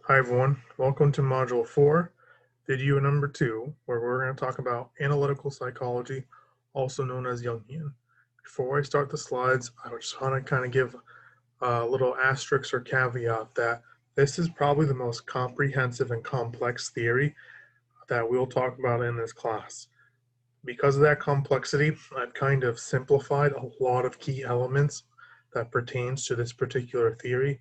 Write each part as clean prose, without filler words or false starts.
Hi everyone, welcome to Module 4, video number 2, where we're going to talk about analytical psychology, also known as Jungian. Before I start the slides, I just want to kind of give a little asterisk or caveat that this is probably the most comprehensive and complex theory that we'll talk about in this class. Because of that complexity, I've kind of simplified a lot of key elements that pertains to this particular theory,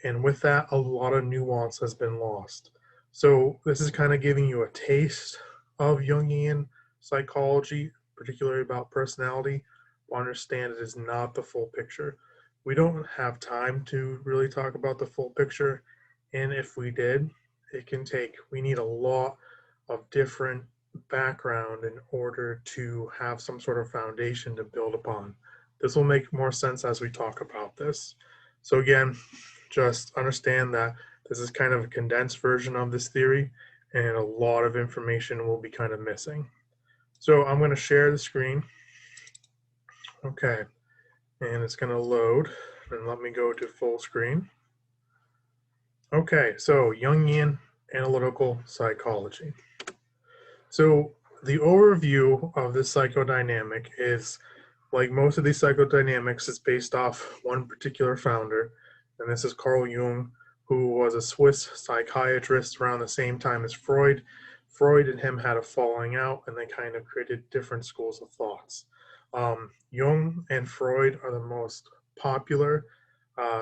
and with that, a lot of nuance has been lost. So this is kind of giving you a taste of Jungian psychology, particularly about personality, but understand it is not the full picture. We don't have time to really talk about the full picture, and if we did, we need a lot of different background in order to have some sort of foundation to build upon. This will make more sense as we talk about this. So again, just understand that this is kind of a condensed version of this theory and a lot of information will be kind of missing. So I'm going to share the screen. Okay, and it's going to load and let me go to full screen. Okay, so Jungian analytical psychology. So the overview of this psychodynamic is, like most of these psychodynamics, is based off one particular founder, and this is Carl Jung, who was a Swiss psychiatrist around the same time as Freud. Freud and him had a falling out, and they kind of created different schools of thoughts. Jung and Freud are the most popular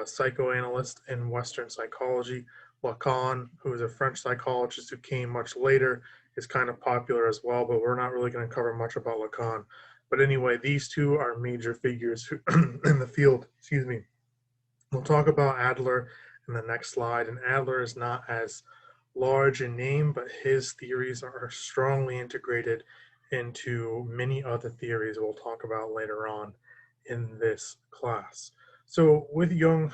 psychoanalysts in Western psychology. Lacan, who is a French psychologist who came much later, is kind of popular as well, but we're not really going to cover much about Lacan. But anyway, these two are major figures in the field. Excuse me. We'll talk about Adler in the next slide, and Adler is not as large in name, but his theories are strongly integrated into many other theories we'll talk about later on in this class. So with Jung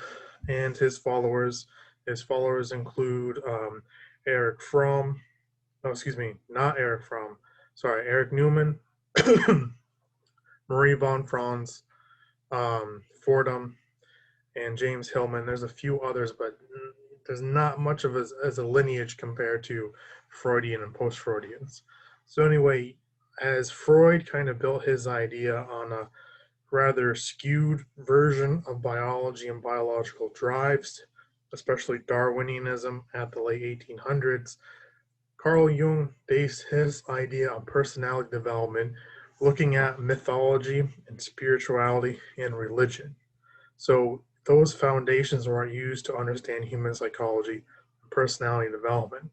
and his followers include Erich Fromm, not Erich Fromm, sorry, Eric Newman, Marie von Franz, Fordham, and James Hillman. There's a few others, but there's not much of as a lineage compared to Freudian and post-Freudians. So anyway, as Freud kind of built his idea on a rather skewed version of biology and biological drives, especially Darwinianism at the late 1800s, Carl Jung based his idea on personality development, looking at mythology and spirituality and religion. So those foundations were used to understand human psychology and personality development.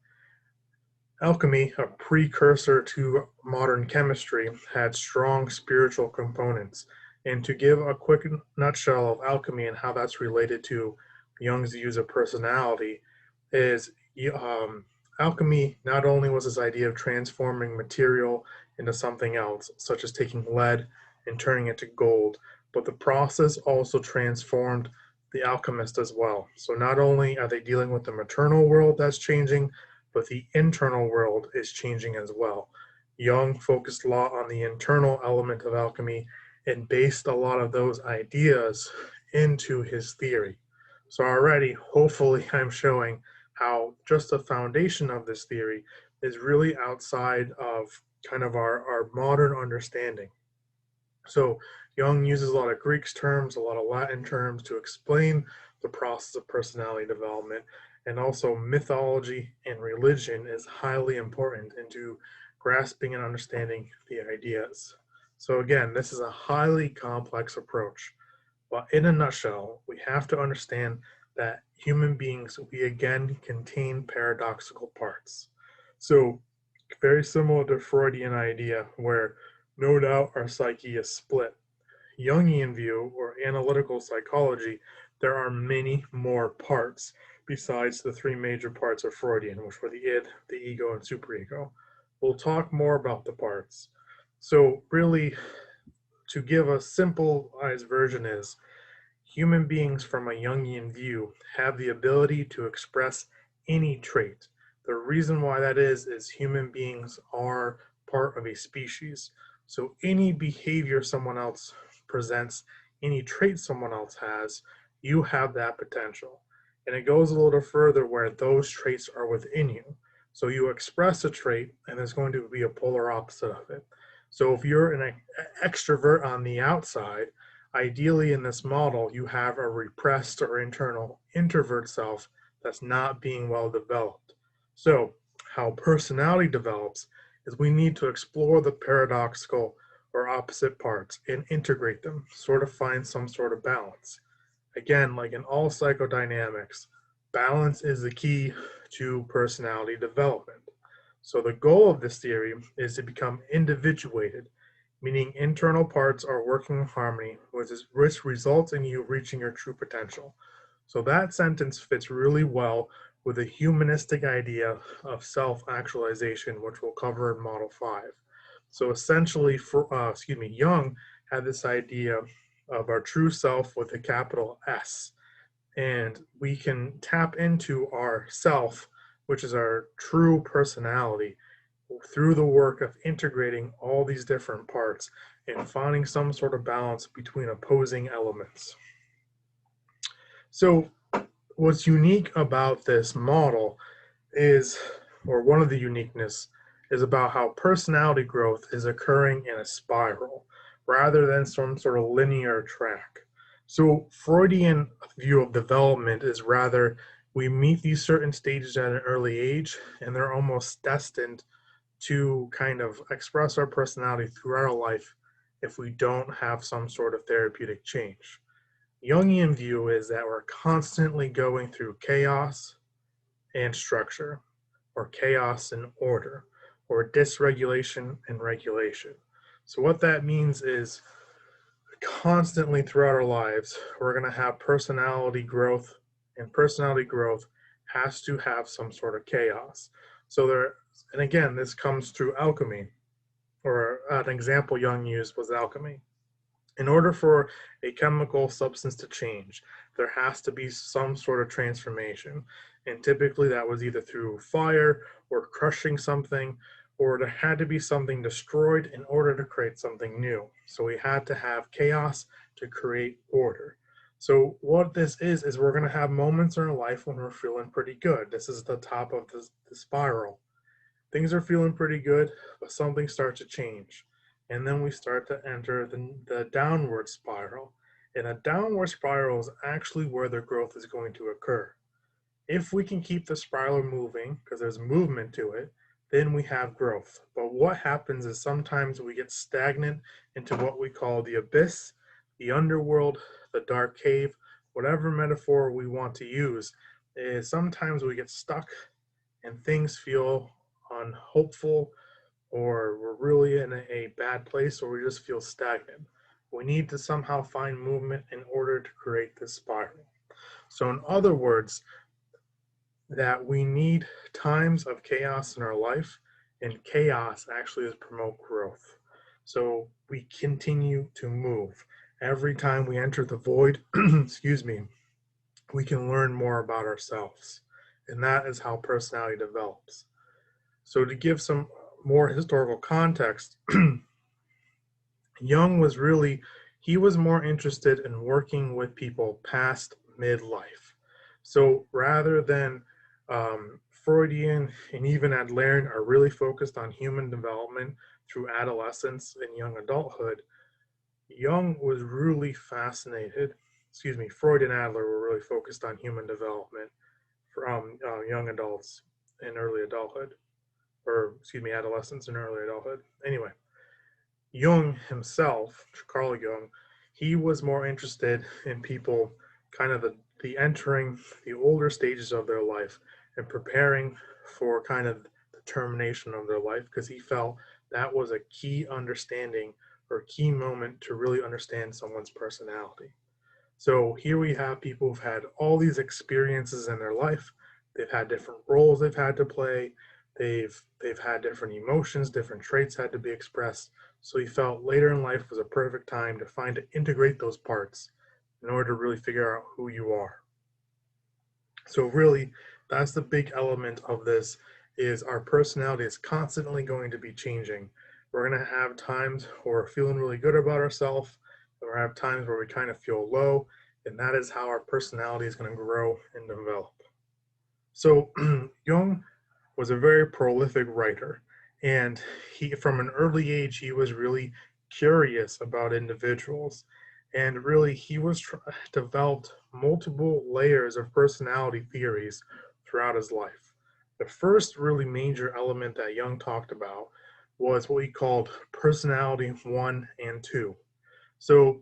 Alchemy, a precursor to modern chemistry, had strong spiritual components. And to give a quick nutshell of alchemy and how that's related to Jung's use of personality is alchemy not only was this idea of transforming material into something else, such as taking lead and turning it to gold, but the process also transformed the alchemist as well. So not only are they dealing with the maternal world that's changing, but the internal world is changing as well. Jung focused a lot on the internal element of alchemy and based a lot of those ideas into his theory. So already, hopefully, I'm showing how just the foundation of this theory is really outside of kind of our modern understanding. So Jung uses a lot of Greek terms, a lot of Latin terms to explain the process of personality development, and also mythology and religion is highly important into grasping and understanding the ideas. So again, this is a highly complex approach, but in a nutshell, we have to understand that human beings, we again contain paradoxical parts. So very similar to Freudian idea where no doubt our psyche is split. Jungian view, or analytical psychology, there are many more parts besides the three major parts of Freudian, which were the id, the ego, and superego. We'll talk more about the parts. So really, to give a simplified version is, human beings from a Jungian view have the ability to express any trait. The reason why that is human beings are part of a species. So any behavior someone else presents, any trait someone else has, you have that potential. And it goes a little further where those traits are within you. So you express a trait, and there's going to be a polar opposite of it. So if you're an extrovert on the outside, ideally in this model, you have a repressed or internal introvert self that's not being well developed. So how personality develops is we need to explore the paradoxical or opposite parts and integrate them, sort of find some sort of balance. Again, like in all psychodynamics, balance is the key to personality development. So the goal of this theory is to become individuated, meaning internal parts are working in harmony, which results in you reaching your true potential. So that sentence fits really well with the humanistic idea of self-actualization, which we'll cover in Model 5. So essentially, Jung had this idea of our true self with a capital S, and we can tap into our self, which is our true personality, through the work of integrating all these different parts and finding some sort of balance between opposing elements. So what's unique about this model is, or one of the uniqueness, is about how personality growth is occurring in a spiral rather than some sort of linear track. So Freudian view of development is rather we meet these certain stages at an early age and they're almost destined to kind of express our personality throughout our life if we don't have some sort of therapeutic change. Jungian view is that we're constantly going through chaos and structure, or chaos and order, or dysregulation and regulation. So what that means is constantly throughout our lives, we're going to have personality growth, and personality growth has to have some sort of chaos. So there, and again, this comes through alchemy, or an example Jung used was alchemy. In order for a chemical substance to change, there has to be some sort of transformation. And typically that was either through fire or crushing something, or there had to be something destroyed in order to create something new. So we had to have chaos to create order. So what this is we're going to have moments in our life when we're feeling pretty good. This is the top of the spiral. Things are feeling pretty good, but something starts to change. And then we start to enter the downward spiral. And a downward spiral is actually where the growth is going to occur. If we can keep the spiral moving, because there's movement to it, then we have growth. But what happens is sometimes we get stagnant into what we call the abyss, the underworld, the dark cave, whatever metaphor we want to use, is sometimes we get stuck and things feel unhopeful, or we're really in a bad place, or we just feel stagnant. We need to somehow find movement in order to create this spiral. So in other words, that we need times of chaos in our life, and chaos actually is promote growth. So we continue to move. Every time we enter the void, excuse me, we can learn more about ourselves. And that is how personality develops. So to give some more historical context, Jung was really, he was more interested in working with people past midlife. So rather than Freudian and even Adlerian are really focused on human development through adolescence and young adulthood, Jung was really fascinated, Freud and Adler were really focused on human development from young adults and early adulthood, or adolescence and early adulthood. Anyway, Jung himself, Carl Jung, he was more interested in people kind of the entering the older stages of their life and preparing for kind of the termination of their life, because he felt that was a key understanding or key moment to really understand someone's personality. So here we have people who've had all these experiences in their life. They've had different roles they've had to play. They've had different emotions, different traits had to be expressed. So he felt later in life was a perfect time to integrate those parts in order to really figure out who you are. So really, that's the big element of this, is our personality is constantly going to be changing. We're going to have times where we're feeling really good about ourselves, and we're going to have times where we kind of feel low, and that is how our personality is going to grow and develop. So Jung was a very prolific writer, and he, from an early age, he was really curious about individuals, and really he was developed multiple layers of personality theories throughout his life. The first really major element that Jung talked about was what he called personality 1 and 2. So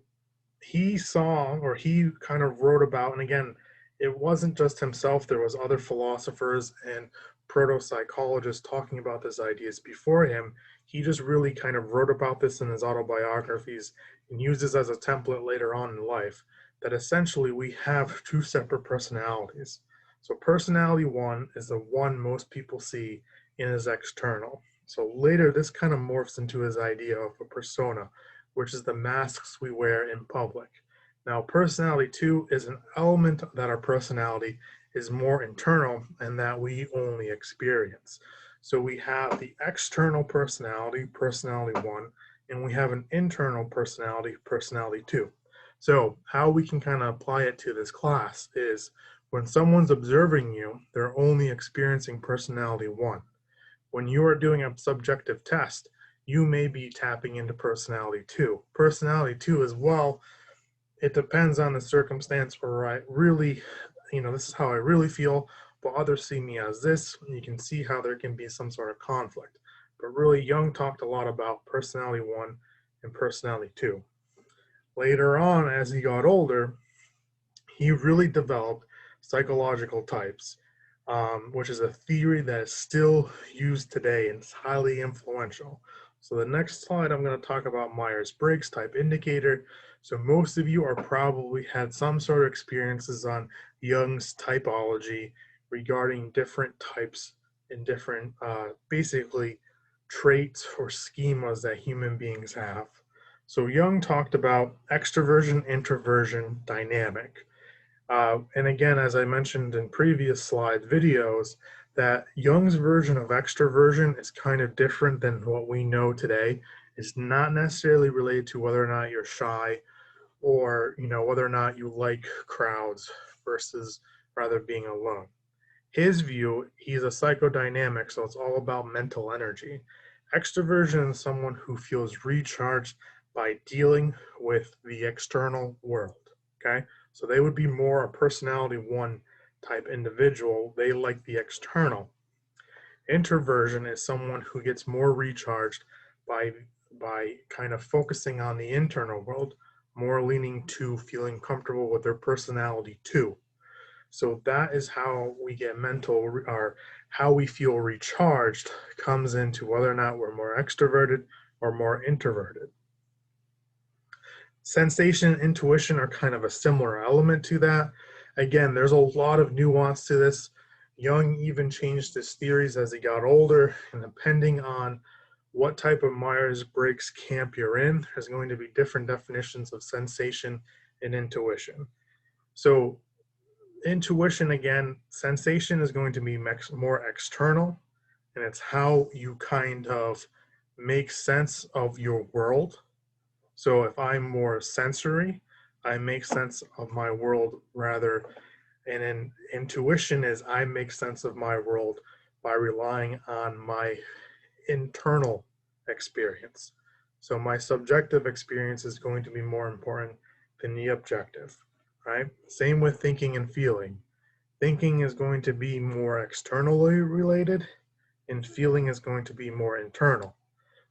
he saw, or he kind of wrote about, and again, it wasn't just himself, there was other philosophers and proto-psychologists talking about these ideas before him. He just really kind of wrote about this in his autobiographies and used this as a template later on in life, that essentially we have two separate personalities. So personality 1 is the one most people see in his external. So later this kind of morphs into his idea of a persona, which is the masks we wear in public. Now, personality 2 is an element that our personality is more internal and that we only experience. So we have the external personality, personality 1, and we have an internal personality, personality 2. So how we can kind of apply it to this class is when someone's observing you, they're only experiencing personality 1. When you are doing a subjective test, you may be tapping into personality 2. Personality 2 as well, it depends on the circumstance, or I really, this is how I really feel, but others see me as this. You can see how there can be some sort of conflict. But really, Jung talked a lot about personality 1 and personality 2. Later on, as he got older, he really developed psychological types, which is a theory that is still used today and it's highly influential. So the next slide, I'm going to talk about Meyers-Briggs type indicator. So most of you are probably had some sort of experiences on Jung's typology regarding different types and different, basically, traits or schemas that human beings have. So Jung talked about extroversion, introversion, dynamic. And again, as I mentioned in previous slide videos, that Jung's version of extroversion is kind of different than what we know today. It's not necessarily related to whether or not you're shy or whether or not you like crowds versus rather being alone. His view, he's a psychodynamic, so it's all about mental energy. Extroversion is someone who feels recharged by dealing with the external world. Okay, so they would be more a personality 1 type individual. They like the external. Introversion is someone who gets more recharged by kind of focusing on the internal world, more leaning to feeling comfortable with their personality 2. So that is how we get mental, or how we feel recharged comes into whether or not we're more extroverted or more introverted. Sensation and intuition are kind of a similar element to that. Again, there's a lot of nuance to this. Jung even changed his theories as he got older, and depending on what type of Myers-Briggs camp you're in, there's going to be different definitions of sensation and intuition. So intuition, again, sensation is going to be more external, and it's how you kind of make sense of your world. So if I'm more sensory, I make sense of my world rather, and then intuition is I make sense of my world by relying on my internal experience. So my subjective experience is going to be more important than the objective, right? Same with thinking and feeling. Thinking is going to be more externally related, and feeling is going to be more internal.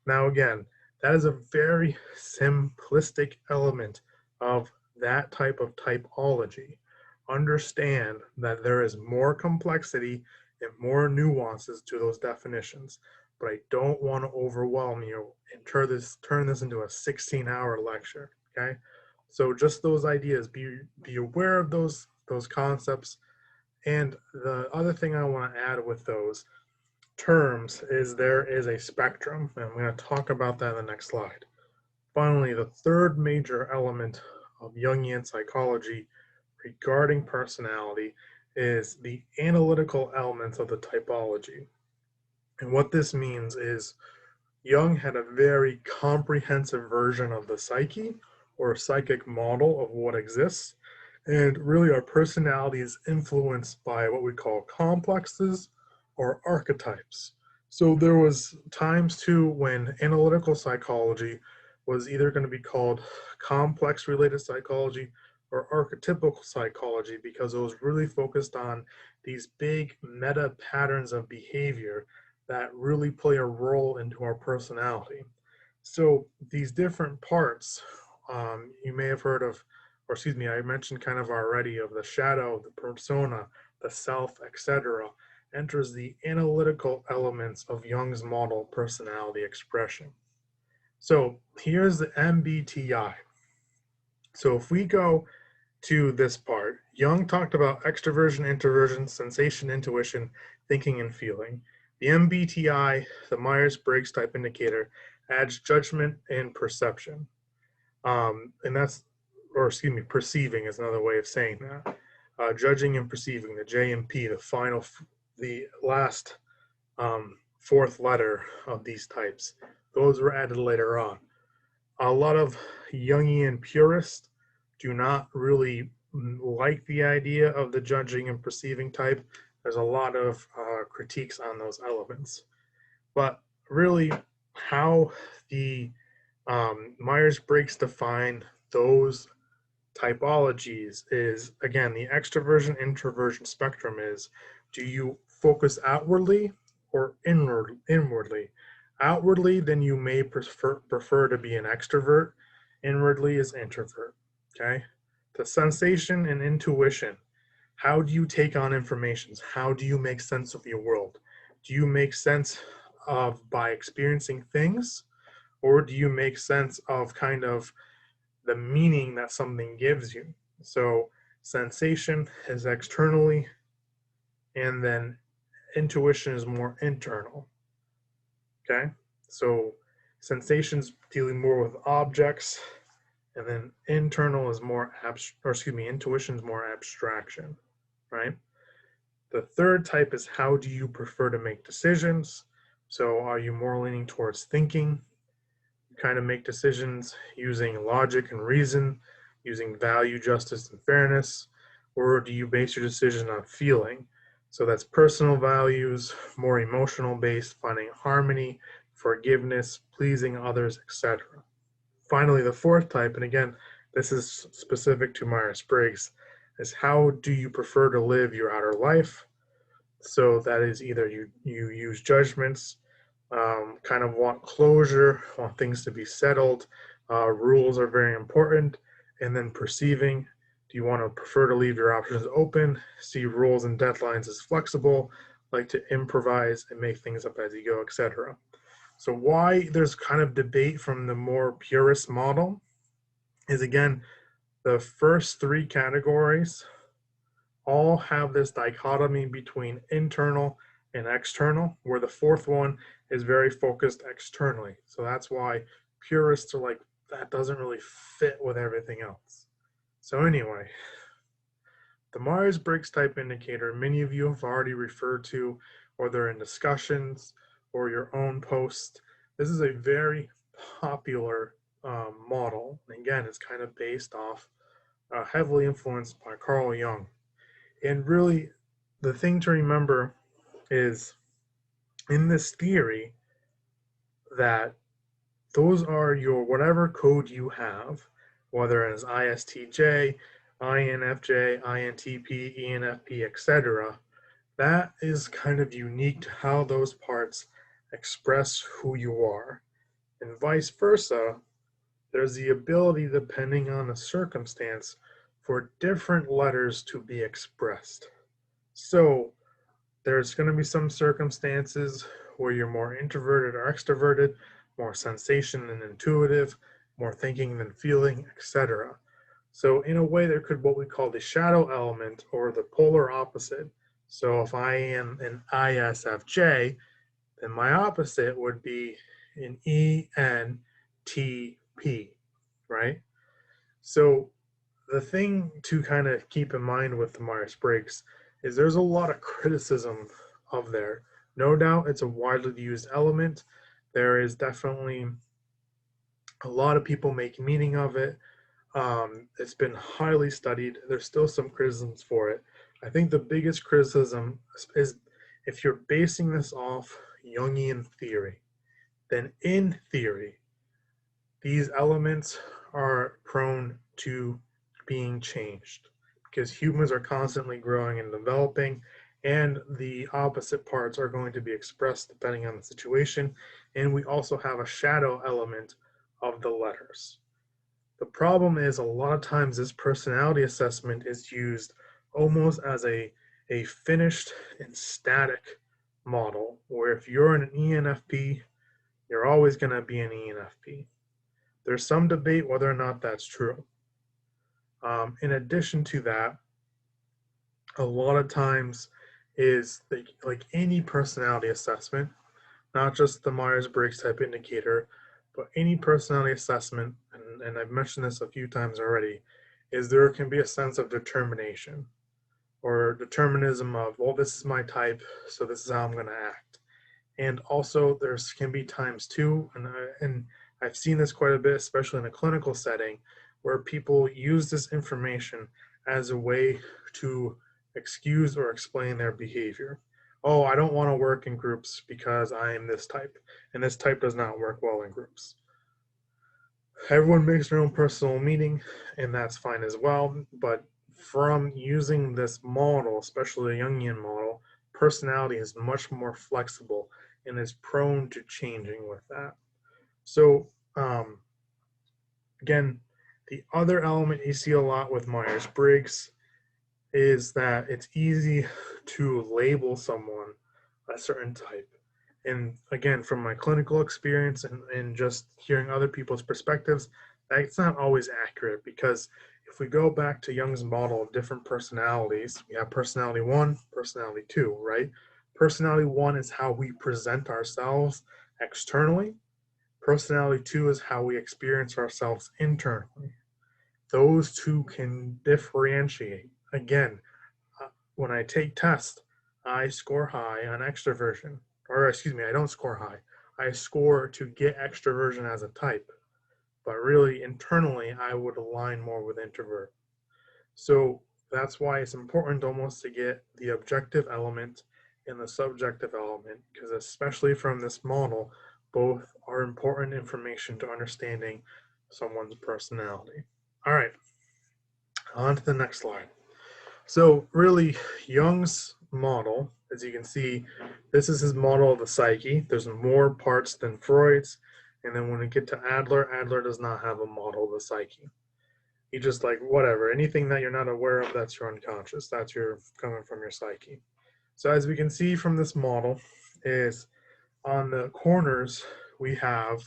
Now, again, that is a very simplistic element of that type of typology. Understand that there is more complexity and more nuances to those definitions, but I don't want to overwhelm you and turn this into a 16-hour lecture, okay? So just those ideas, be aware of those concepts. And the other thing I want to add with those terms is there is a spectrum, and I'm going to talk about that in the next slide. Finally, the third major element of Jungian psychology regarding personality is the analytical elements of the typology. And what this means is Jung had a very comprehensive version of the psyche, or psychic model of what exists, And really, our personality is influenced by what we call complexes or archetypes. So there was times too when analytical psychology was either going to be called complex related psychology or archetypical psychology because it was really focused on these big meta patterns of behavior that really play a role into our personality. So these different parts, you may have heard of, or excuse me, I mentioned kind of already of the shadow, the persona, the self, etc., enters the analytical elements of Jung's model personality expression. So here's the MBTI. So if we go to this part, Jung talked about extroversion, introversion, sensation, intuition, thinking, and feeling. The MBTI, the Myers-Briggs type indicator, adds judgment and perception. And that's, or excuse me, perceiving is another way of saying that. Judging and perceiving, the J and P, the final, the last fourth letter of these types. Those were added later on. A lot of Jungian purists do not really like the idea of the judging and perceiving type. There's a lot of critiques on those elements. But really, how the Myers-Briggs define those typologies is, again, the extroversion introversion spectrum is, do you focus outwardly or inwardly? Outwardly, then you may prefer to be an extrovert. Inwardly is introvert. Okay. The sensation and intuition. How do you take on information? How do you make sense of your world? Do you make sense of by experiencing things, or do you make sense of kind of the meaning that something gives you? So sensation is externally, and then intuition is more internal. Okay, so sensations dealing more with objects, and then internal is more intuition is more abstraction, right? The third type is, how do you prefer to make decisions? So are you more leaning towards thinking? You kind of make decisions using logic and reason, using value, justice, and fairness, or do you base your decision on feeling? So that's personal values, more emotional based, finding harmony, forgiveness, pleasing others, etc. Finally, the fourth type, and again, this is specific to Myers-Briggs, is how do you prefer to live your outer life? So that is either you use judgments, kind of want closure, want things to be settled, rules are very important, and then perceiving, do you want to prefer to leave your options open, see rules and deadlines as flexible, like to improvise and make things up as you go, etc. So why there's kind of debate from the more purist model is, again, the first three categories all have this dichotomy between internal and external, where the fourth one is very focused externally. So that's why purists are like, that doesn't really fit with everything else. So anyway, the Myers-Briggs type indicator, many of you have already referred to, or they're in discussions or your own posts. This is a very popular model. Again, it's kind of based off, heavily influenced by Carl Jung. And really, the thing to remember is, in this theory, that those are your whatever code you have, whether it's ISTJ, INFJ, INTP, ENFP, etc. That is kind of unique to how those parts express who you are. And vice versa, there's the ability, depending on the circumstance, for different letters to be expressed. So there's going to be some circumstances where you're more introverted or extroverted, more sensation and intuitive, more thinking than feeling, etc. So in a way, there could what we call the shadow element or the polar opposite. So if I am an ISFJ, then my opposite would be an ENTP, right? So the thing to kind of keep in mind with the Myers-Briggs is there's a lot of criticism of there. No doubt it's a widely used element. There is definitely a lot of people make meaning of it. It's been highly studied. There's still some criticisms for it. I think the biggest criticism is if you're basing this off Jungian theory, then in theory, these elements are prone to being changed because humans are constantly growing and developing, and the opposite parts are going to be expressed depending on the situation. And we also have a shadow element of the letters. The problem is a lot of times this personality assessment is used almost as a finished and static model, where if you're an ENFP, you're always going to be an ENFP. There's some debate whether or not that's true. In addition to that, a lot of times is like any personality assessment, not just the Myers-Briggs type indicator, but any personality assessment, and I've mentioned this a few times already, is there can be a sense of determination or determinism of, well, this is my type, so this is how I'm going to act. And also there's can be times too, and I've seen this quite a bit, especially in a clinical setting, where people use this information as a way to excuse or explain their behavior. Oh, I don't want to work in groups because I am this type, and this type does not work well in groups. Everyone makes their own personal meaning, and that's fine as well. But from using this model, especially a Jungian model, personality is much more flexible and is prone to changing with that. So, again, the other element you see a lot with Myers-Briggs is that it's easy to label someone a certain type. And again, from my clinical experience and just hearing other people's perspectives, that's not always accurate, because if we go back to Jung's model of different personalities, we have personality 1, personality 2, right? Personality 1 is how we present ourselves externally. Personality 2 is how we experience ourselves internally. Those two can differentiate. Again, when I take tests, I score high on extroversion. Or excuse me, I don't score high. I score to get extroversion as a type. But really, internally, I would align more with introvert. So that's why it's important almost to get the objective element and the subjective element, because especially from this model, both are important information to understanding someone's personality. All right, on to the next slide. So really, Jung's model, as you can see, this is his model of the psyche. There's more parts than Freud's. And then when we get to Adler, Adler does not have a model of the psyche. He just like, whatever, anything that you're not aware of, that's your unconscious. That's your coming from your psyche. So as we can see from this model is on the corners, we have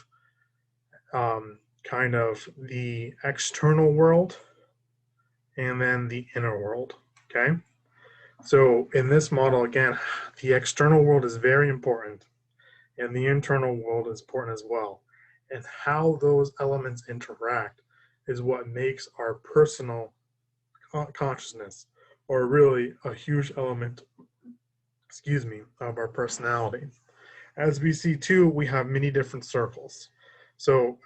kind of the external world and then the inner world, okay? So in this model, again, the external world is very important and the internal world is important as well. And how those elements interact is what makes our personal consciousness, or really a huge element, of our personality. As we see too, we have many different circles. So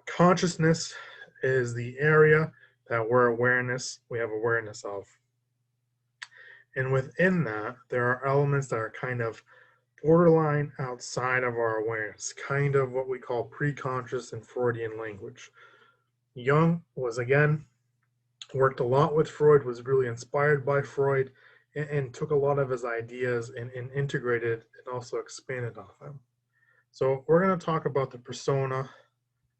consciousness is the area that we have awareness of. And within that, there are elements that are kind of borderline outside of our awareness, kind of what we call preconscious in Freudian language. Jung was, again, worked a lot with Freud, was really inspired by Freud, and took a lot of his ideas and integrated and also expanded on them. So we're going to talk about the persona,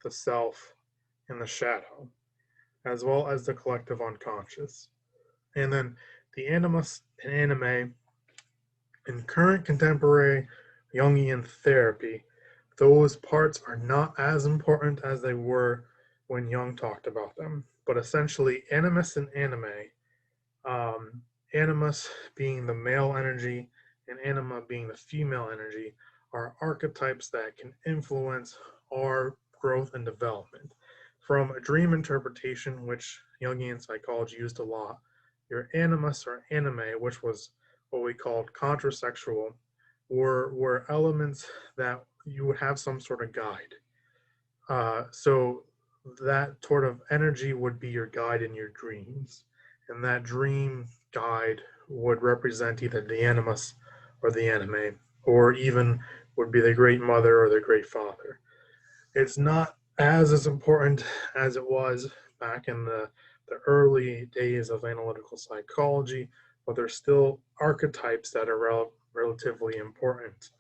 the self, and the shadow, as well as the collective unconscious. And then the animus and anime. In current contemporary Jungian therapy, those parts are not as important as they were when Jung talked about them. But essentially, animus and anime, animus being the male energy and anima being the female energy, are archetypes that can influence our growth and development. From a dream interpretation, which Jungian psychology used a lot, your animus or anime, which was what we called contrasexual, were elements that you would have some sort of guide. So that sort of energy would be your guide in your dreams. And that dream guide would represent either the animus or the anime, or even would be the great mother or the great father. It's not as important as it was back in the early days of analytical psychology, but there's still archetypes that are relatively important.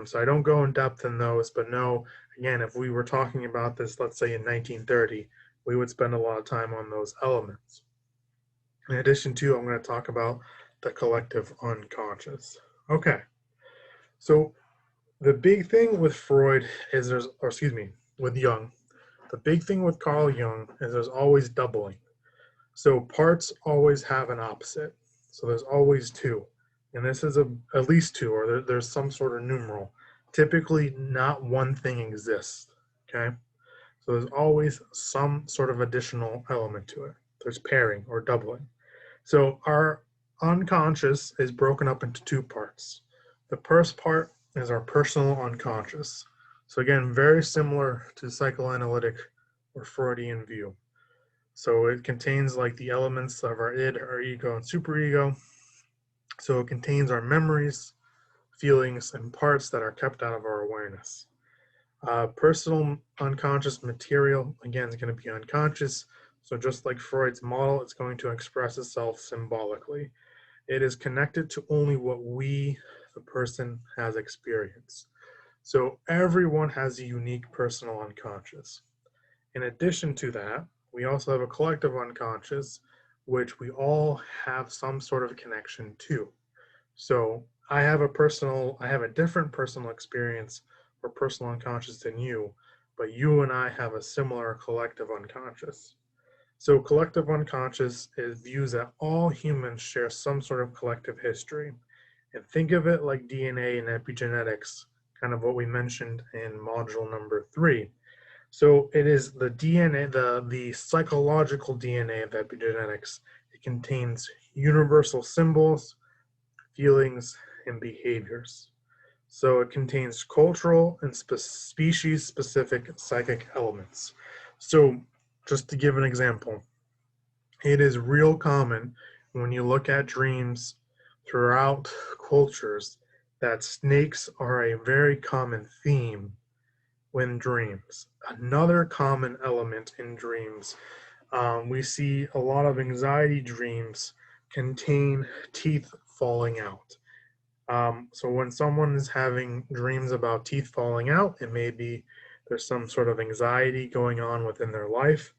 So I don't go in depth in those, but no, again, if we were talking about this, let's say in 1930, we would spend a lot of time on those elements. In addition to, I'm going to talk about the collective unconscious. Okay, so the big thing with Freud is or excuse me, with Jung, the big thing with Carl Jung is there's always doubling. So parts always have an opposite. So there's always two. And this is at least two, or there's some sort of numeral. Typically, not one thing exists. Okay? So there's always some sort of additional element to it. There's pairing or doubling. So our unconscious is broken up into two parts. The first part is our personal unconscious. So again, very similar to psychoanalytic or Freudian view. So it contains like the elements of our id, our ego, and superego. So it contains our memories, feelings, and parts that are kept out of our awareness. Personal unconscious material, again, is going to be unconscious. So just like Freud's model, it's going to express itself symbolically. It is connected to only what we, the person, has experienced. So everyone has a unique personal unconscious. In addition to that, we also have a collective unconscious, which we all have some sort of connection to. So I have a different personal experience or personal unconscious than you, but you and I have a similar collective unconscious. So collective unconscious is views that all humans share some sort of collective history. And think of it like DNA and epigenetics, kind of what we mentioned in module number 3. So it is the DNA, the psychological DNA of epigenetics. It contains universal symbols, feelings, and behaviors. So it contains cultural and species-specific psychic elements. So just to give an example, it is real common when you look at dreams throughout cultures that snakes are a very common theme when dreams. Another common element in dreams, we see a lot of anxiety dreams contain teeth falling out. So when someone is having dreams about teeth falling out, it may be there's some sort of anxiety going on within their life.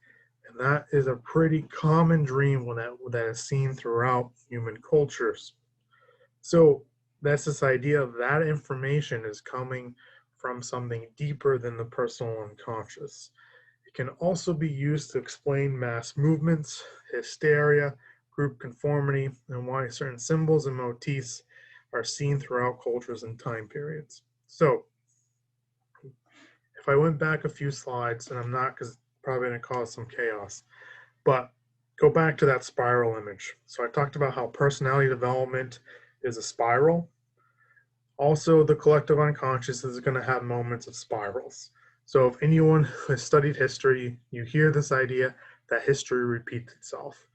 And that is a pretty common dream that is seen throughout human cultures. So that's this idea of that information is coming from something deeper than the personal unconscious. It can also be used to explain mass movements, hysteria, group conformity, and why certain symbols and motifs are seen throughout cultures and time periods. So if I went back a few slides, and I'm not because it's probably going to cause some chaos, but go back to that spiral image. So I talked about how personality development is a spiral. Also, the collective unconscious is going to have moments of spirals. So if anyone who has studied history, you hear this idea that history repeats itself.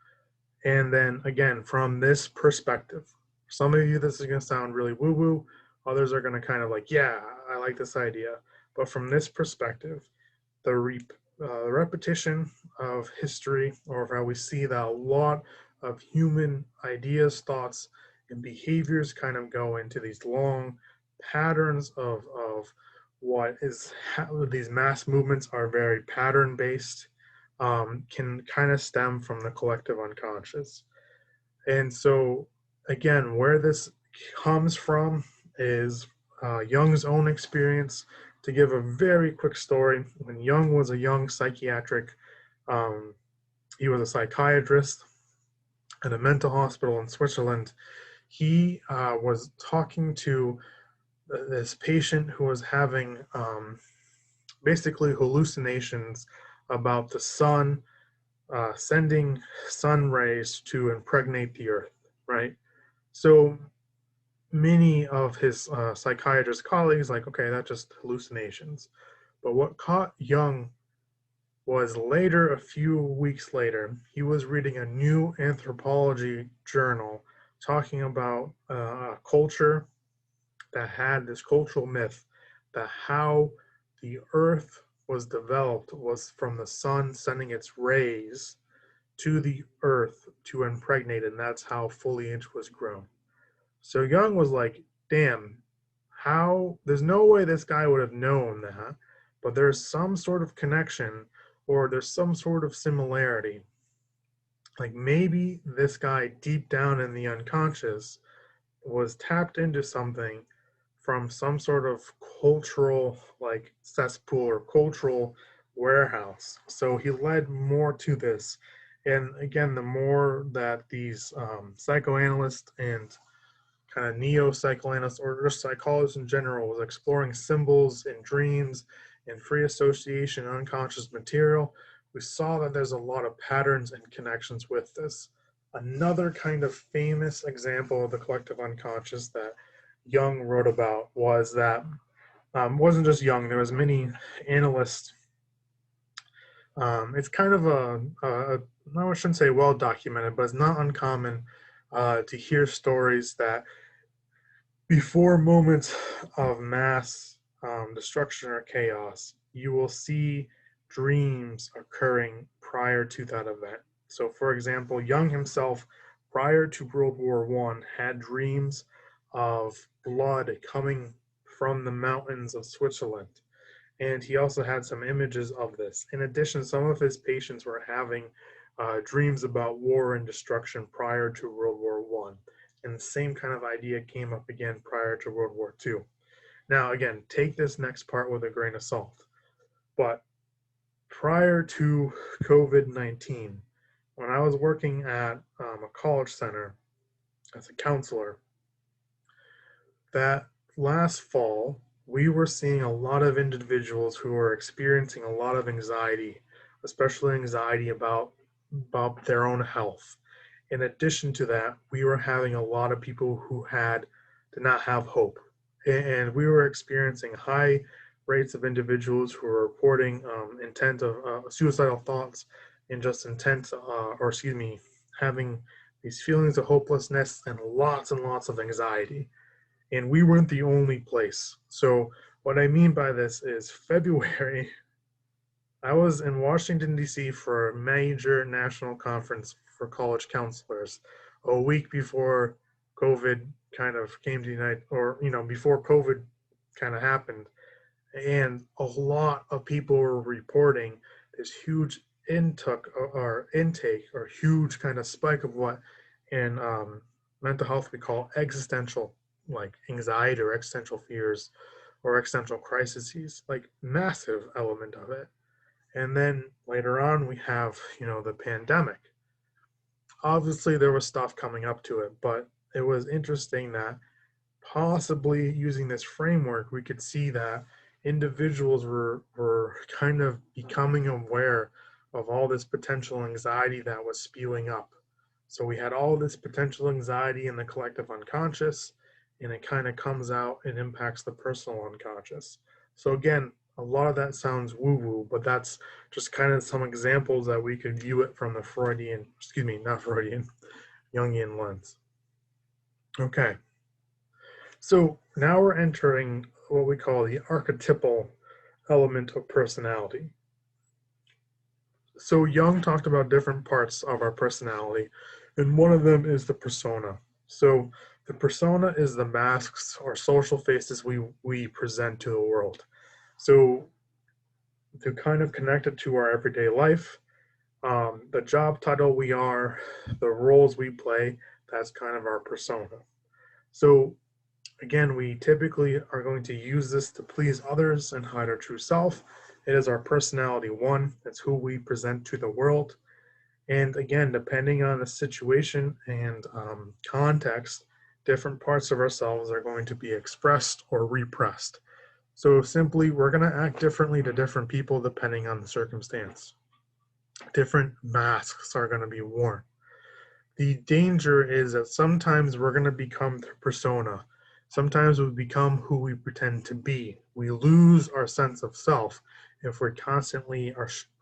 And then again, from this perspective, some of you, this is going to sound really woo-woo. Others are going to kind of like, yeah, I like this idea. But from this perspective, the repetition of history, or how we see that a lot of human ideas, thoughts, and behaviors kind of go into these long patterns of what is how these mass movements are very pattern based, can kind of stem from the collective unconscious. And so again, where this comes from is Jung's own experience. To give a very quick story, when Jung was a young psychiatric, um, he was a psychiatrist at a mental hospital in Switzerland. He was talking to this patient who was having basically hallucinations about the sun sending sun rays to impregnate the earth, right? So many of his psychiatrist colleagues like, okay, that's just hallucinations. But what caught Jung was later, a few weeks later, he was reading a new anthropology journal talking about a culture that had this cultural myth that how the earth was developed was from the sun sending its rays to the earth to impregnate, and that's how foliage was grown. So Jung was like, damn, how, there's no way this guy would have known that, but there's some sort of connection or there's some sort of similarity. Like maybe this guy deep down in the unconscious was tapped into something from some sort of cultural like cesspool or cultural warehouse. So he led more to this. And again, the more that these psychoanalysts and kind of neo-psychoanalysts or just psychologists in general was exploring symbols and dreams and free association and unconscious material, we saw that there's a lot of patterns and connections with this. Another kind of famous example of the collective unconscious that Jung wrote about was that wasn't just Jung. There was many analysts. It's kind of I shouldn't say well documented, but it's not uncommon to hear stories that before moments of mass destruction or chaos, you will see dreams occurring prior to that event. So, for example, Jung himself, prior to World War I, had dreams of blood coming from the mountains of Switzerland. And he also had some images of this. In addition, some of his patients were having dreams about war and destruction prior to World War I. And the same kind of idea came up again prior to World War II. Now, again, take this next part with a grain of salt. But prior to COVID-19, when I was working at a college center as a counselor, that last fall, we were seeing a lot of individuals who were experiencing a lot of anxiety, especially anxiety about their own health. In addition to that, we were having a lot of people who did not have hope, and we were experiencing high rates of individuals who were reporting intent of suicidal thoughts and just intent, or excuse me, having these feelings of hopelessness and lots of anxiety. And we weren't the only place. So what I mean by this is February, I was in Washington, D.C. for a major national conference for college counselors a week before COVID kind of came to the United, or, before COVID kind of happened. And a lot of people were reporting this huge intake or huge kind of spike of what in mental health we call existential, like anxiety or existential fears or existential crises, like massive element of it. And then later on, we have, the pandemic. Obviously, there was stuff coming up to it, but it was interesting that possibly using this framework, we could see that individuals were kind of becoming aware of all this potential anxiety that was spewing up. So we had all this potential anxiety in the collective unconscious, and it kind of comes out and impacts the personal unconscious. So again, a lot of that sounds woo-woo, but that's just kind of some examples that we could view it from the not Freudian, Jungian lens. Okay, so now we're entering what we call the archetypal element of personality. So Jung talked about different parts of our personality, and one of them is the persona. So the persona is the masks or social faces we present to the world. So to kind of connect it to our everyday life, the job title we are, the roles we play, that's kind of our persona. So again, we typically are going to use this to please others and hide our true self. It is our personality one. It's who we present to the world. And again, depending on the situation and context, different parts of ourselves are going to be expressed or repressed. So simply, we're going to act differently to different people depending on the circumstance. Different masks are going to be worn. The danger is that sometimes we're going to become the persona. Sometimes we become who we pretend to be. We lose our sense of self, if we constantly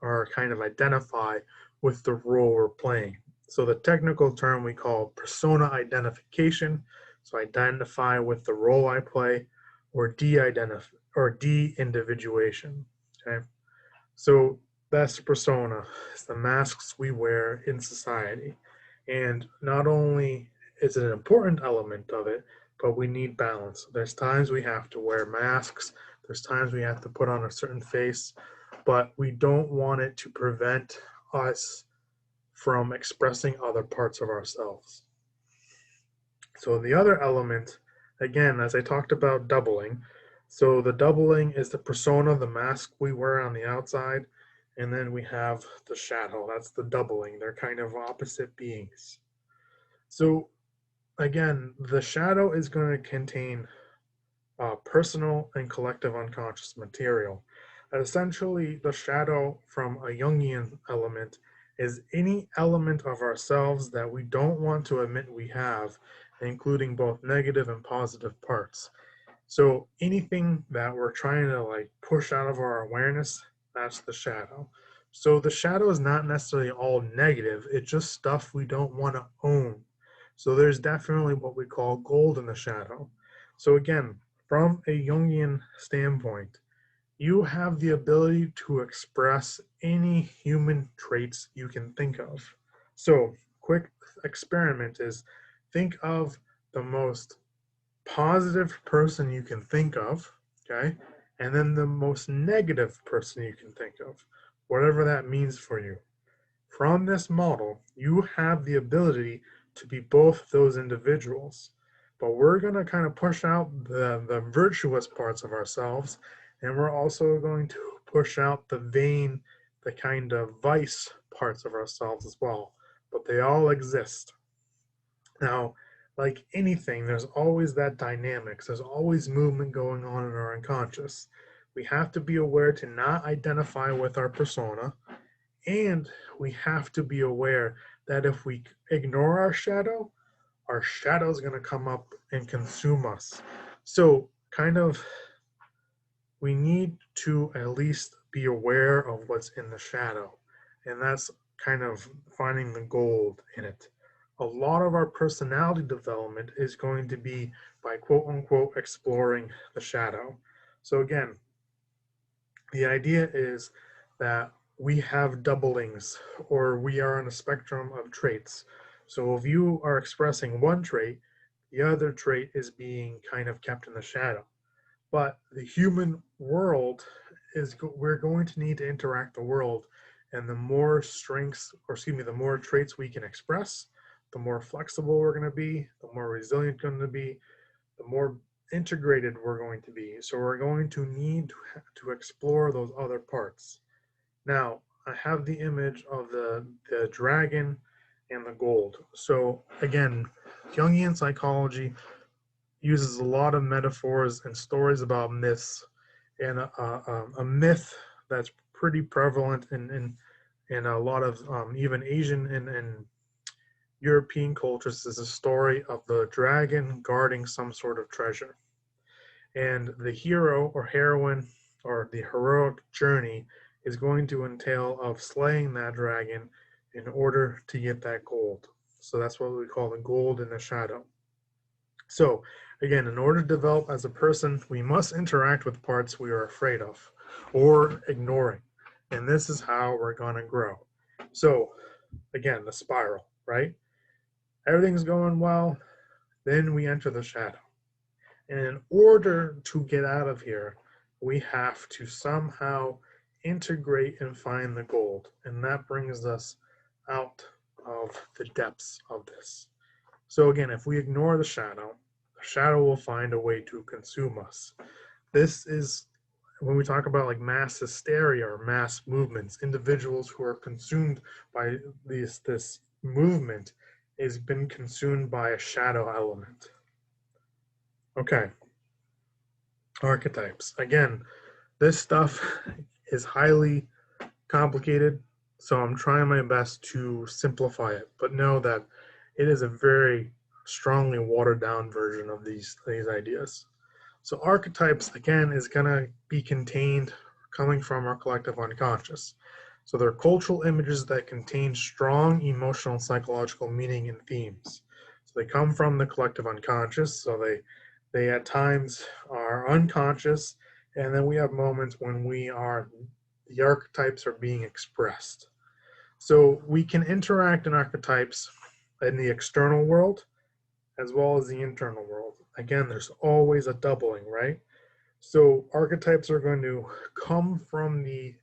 are kind of identify with the role we're playing. So the technical term we call persona identification. So identify with the role I play, or de-individuation. Okay. So that's the persona. It's the masks we wear in society. And not only is it an important element of it, but we need balance. There's times we have to wear masks, there's times we have to put on a certain face, but we don't want it to prevent us from expressing other parts of ourselves. So the other element, again, as I talked about doubling, so the doubling is the persona, the mask we wear on the outside, and then we have the shadow. That's the doubling. They're kind of opposite beings. So again, the shadow is going to contain personal and collective unconscious material. Essentially, the shadow from a Jungian element is any element of ourselves that we don't want to admit we have, including both negative and positive parts. So anything that we're trying to like push out of our awareness, that's the shadow. So the shadow is not necessarily all negative, it's just stuff we don't want to own. So there's definitely what we call gold in the shadow. So again, from a Jungian standpoint, you have the ability to express any human traits you can think of. So quick experiment is think of the most positive person you can think of, okay? And then the most negative person you can think of, whatever that means for you. From this model, you have the ability to be both those individuals. But we're going to kind of push out the virtuous parts of ourselves, and we're also going to push out the vain, the kind of vice parts of ourselves as well. But they all exist. Now, like anything, there's always that dynamics. There's always movement going on in our unconscious. We have to be aware to not identify with our persona, and we have to be aware that if we ignore our shadow is going to come up and consume us. So, kind of, we need to at least be aware of what's in the shadow. And that's kind of finding the gold in it. A lot of our personality development is going to be by quote unquote exploring the shadow. So, again, the idea is that we have doublings, or we are on a spectrum of traits. So if you are expressing one trait, the other trait is being kind of kept in the shadow. But the human world is, we're going to need to interact the world, and the more strengths, or excuse me, the more traits we can express, the more flexible we're going to be, the more resilient we're going to be, the more integrated we're going to be. So we're going to need to explore those other parts. Now, I have the image of the dragon and the gold. So again, Jungian psychology uses a lot of metaphors and stories about myths, and a myth that's pretty prevalent in a lot of even Asian and European cultures is a story of the dragon guarding some sort of treasure. And the hero or heroine, or the heroic journey, is going to entail of slaying that dragon in order to get that gold. So that's what we call the gold in the shadow. So again, in order to develop as a person, we must interact with parts we are afraid of or ignoring. And this is how we're going to grow. So again, the spiral, right? Everything's going well, then we enter the shadow. And in order to get out of here, we have to somehow integrate and find the gold. And that brings us out of the depths of this. So again, if we ignore the shadow will find a way to consume us. This is when we talk about like mass hysteria or mass movements, individuals who are consumed by this movement has been consumed by a shadow element. Okay. Archetypes. Again, this stuff is highly complicated, so I'm trying my best to simplify it, but know that it is a very strongly watered down version of these ideas. So archetypes, again, is going to be contained coming from our collective unconscious. So they're cultural images that contain strong emotional and psychological meaning and themes. So they come from the collective unconscious. So they at times are unconscious, and then we have moments when the archetypes are being expressed. So we can interact in archetypes in the external world as well as the internal world. Again, there's always a doubling, right? So archetypes are going to come from the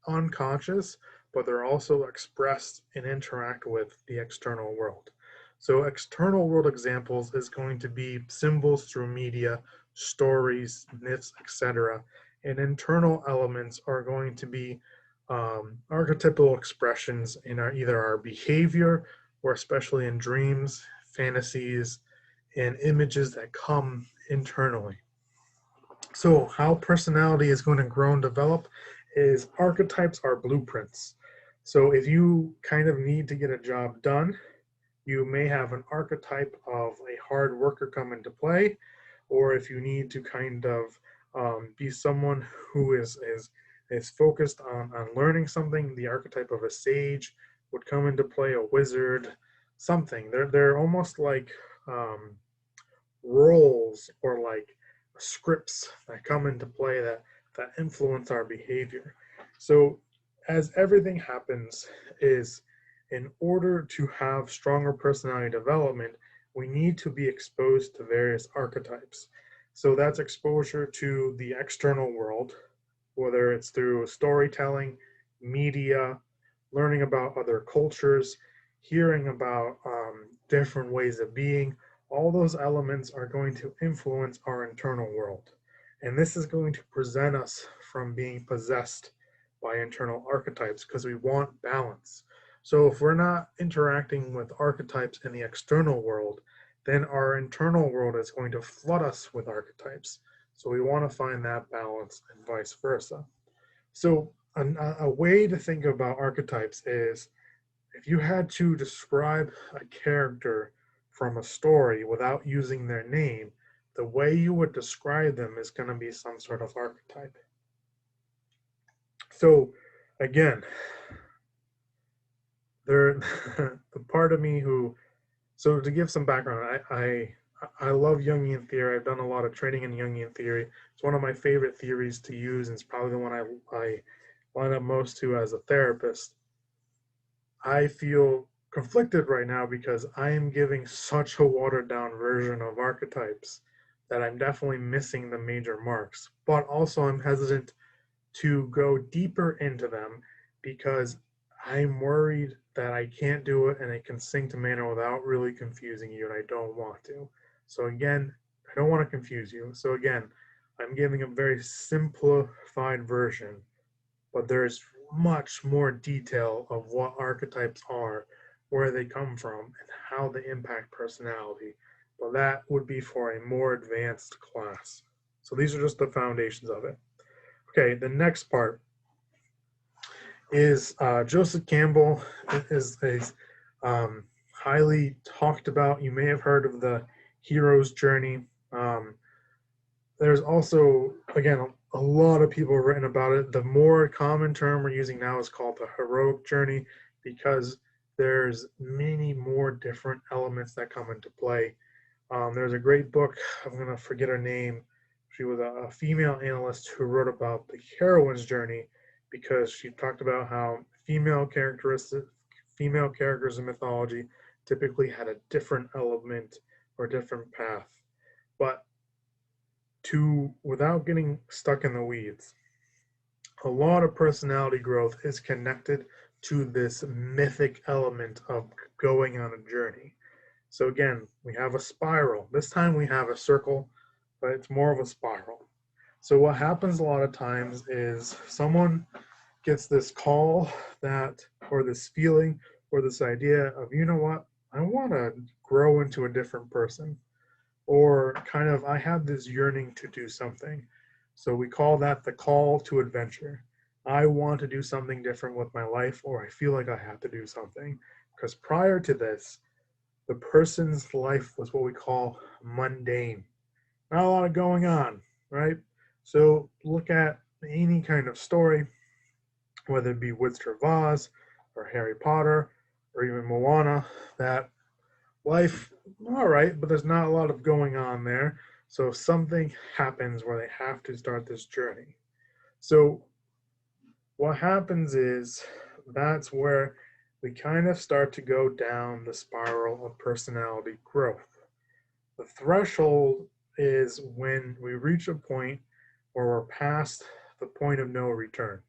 unconscious, but they're also expressed and interact with the external world. So external world examples is going to be symbols through media, stories, myths, etc. And internal elements are going to be archetypal expressions in either our behavior or especially in dreams, fantasies, and images that come internally. So how personality is going to grow and develop is archetypes are blueprints. So if you kind of need to get a job done, you may have an archetype of a hard worker come into play, or if you need to kind of be someone who is focused on learning something, the archetype of a sage would come into play, a wizard, something. They're almost like roles or like scripts that come into play that influence our behavior. So as everything happens is in order to have stronger personality development, we need to be exposed to various archetypes. So that's exposure to the external world, whether it's through storytelling, media, learning about other cultures, hearing about different ways of being. All those elements are going to influence our internal world. And this is going to present us from being possessed by internal archetypes because we want balance. So if we're not interacting with archetypes in the external world, then our internal world is going to flood us with archetypes. So we want to find that balance and vice versa. So a way to think about archetypes is if you had to describe a character from a story without using their name, the way you would describe them is going to be some sort of archetype. So again, there the part of me who, so to give some background, I love Jungian theory. I've done a lot of training in Jungian theory. It's one of my favorite theories to use, and it's probably the one I line up most to as a therapist. I feel conflicted right now because I am giving such a watered down version of archetypes that I'm definitely missing the major marks. But also, I'm hesitant to go deeper into them because I'm worried that I can't do it in a succinct manner without really confusing you, and I don't want to. So, again, I don't want to confuse you. So, again, I'm giving a very simplified version, but there's much more detail of what archetypes are, where they come from, and how they impact personality. But that would be for a more advanced class. So these are just the foundations of it. Okay, the next part is Joseph Campbell is highly talked about. You may have heard of the hero's journey. There's also, again, a lot of people have written about it. The more common term we're using now is called the heroic journey because there's many more different elements that come into play. There's a great book, I'm going to forget her name. She was a female analyst who wrote about the heroine's journey because she talked about how female characters in mythology typically had a different element or different path. But without getting stuck in the weeds, a lot of personality growth is connected to this mythic element of going on a journey. So again, we have a spiral. This time we have a circle, but it's more of a spiral. So what happens a lot of times is someone gets this call or this feeling, or this idea of, you know what, I want to grow into a different person. Or kind of, I have this yearning to do something. So we call that the call to adventure. I want to do something different with my life, or I feel like I have to do something. Because prior to this, the person's life was what we call mundane. Not a lot of going on, right? So look at any kind of story, whether it be Wizard of Oz or Harry Potter or even Moana, that life, all right, but there's not a lot of going on there. So something happens where they have to start this journey. So what happens is that's where we kind of start to go down the spiral of personality growth. The threshold is when we reach a point where we're past the point of no return.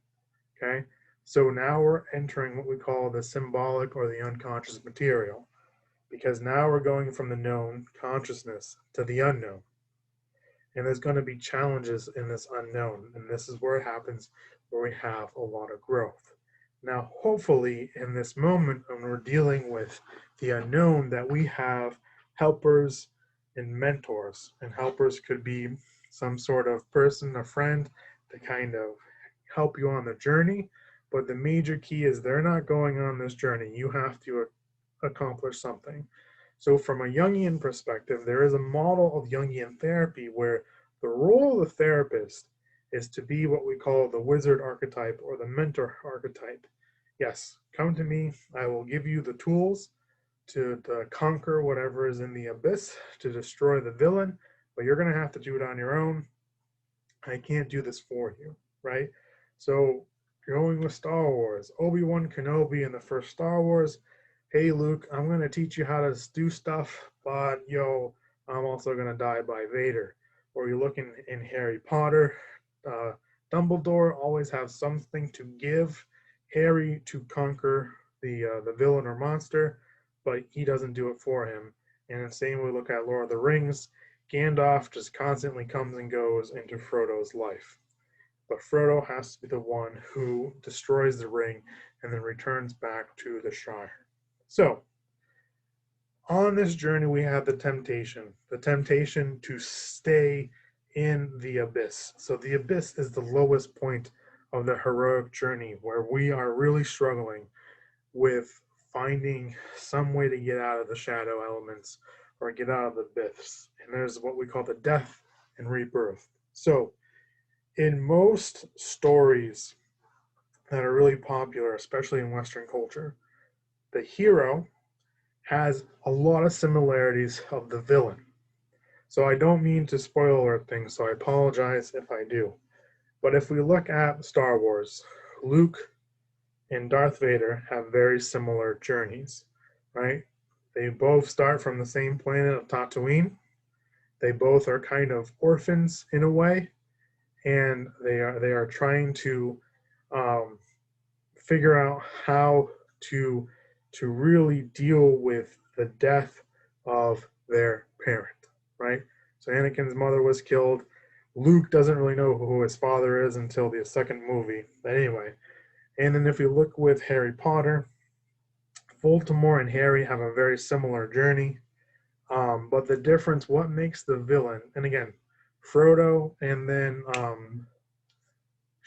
Okay. So now we're entering what we call the symbolic or the unconscious material, because now we're going from the known consciousness to the unknown. And there's going to be challenges in this unknown. And this is where it happens, where we have a lot of growth. Now, hopefully, in this moment when we're dealing with the unknown, that we have helpers and mentors. And helpers could be some sort of person, a friend, to kind of help you on the journey. But the major key is they're not going on this journey. You have to accomplish something. So, from a Jungian perspective, there is a model of Jungian therapy where the role of the therapist is to be what we call the wizard archetype or the mentor archetype. Yes, come to me. I will give you the tools to conquer whatever is in the abyss, to destroy the villain, but you're going to have to do it on your own. I can't do this for you, right? So, going with Star Wars, Obi-Wan Kenobi in the first Star Wars, hey Luke, I'm going to teach you how to do stuff, but yo, I'm also going to die by Vader. Or you look in Harry Potter, uh, Dumbledore always has something to give Harry to conquer the villain or monster, but he doesn't do it for him. And the same we look at Lord of the Rings, Gandalf just constantly comes and goes into Frodo's life. But Frodo has to be the one who destroys the ring and then returns back to the Shire. So, on this journey, we have the temptation to stay in the abyss. So, the abyss is the lowest point of the heroic journey where we are really struggling with finding some way to get out of the shadow elements or get out of the abyss. And there's what we call the death and rebirth. So, in most stories that are really popular, especially in Western culture, the hero has a lot of similarities of the villain. So I don't mean to spoil alert things, so I apologize if I do. But if we look at Star Wars, Luke and Darth Vader have very similar journeys, right? They both start from the same planet of Tatooine. They both are kind of orphans in a way, and they are trying to um, figure out how to really deal with the death of their parent, right? So Anakin's mother was killed. Luke doesn't really know who his father is until the second movie. But anyway, and then if we look with Harry Potter, Voldemort and Harry have a very similar journey. But the difference, what makes the villain, and again, Frodo and then